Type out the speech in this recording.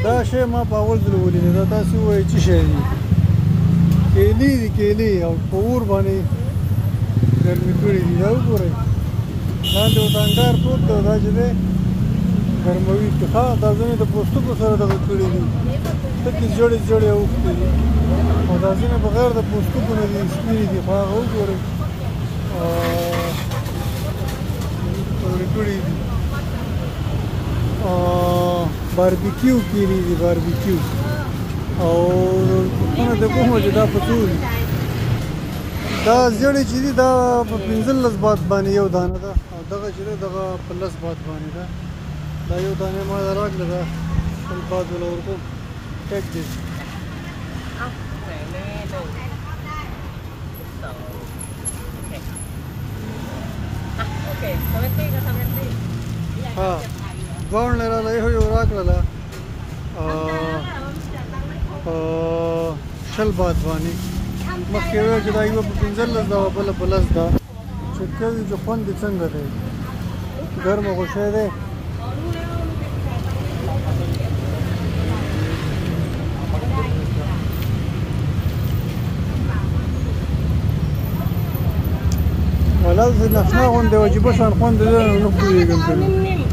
دا شی ما په اول ځل ولیدل دا تاسو وایئ څه شی دي کیلې دي کیلې او په اور باندې ګرمې کړي دي دا وګورئ لاندې ورته انګار پروت دی دا چې دی ګرموي ښه دا ځینې د پوستکو سره دغه کړي دي ټکې زیړې زیړې اوښتې دي او دا ځینې بغیر د پوستکو نه دي سپینې دي خو هغه وګورئ پورې کړي دي باربیکیو کیلې دي باربیکیو او پوښتنه د کومه چې دا په څو دي دا زیړې چې دي دا په 15 بات باندې یو دانه ده او دغه چې دی دغه په 10 بات باندې ده دا یو دانه ما راکړه ده بل بات ولا ورکوم ټیک دي ها ځوان لراله یو راکړله شل بات باندې مخکې وایي چې دا یوه په 15 ده او بله په 10 ده چې کوي چې خوند یې څنګه دی ګرمه خو شی دی ولو زه نشنه غوندې وجیبه شان خوند دی نه پوهېږم پرې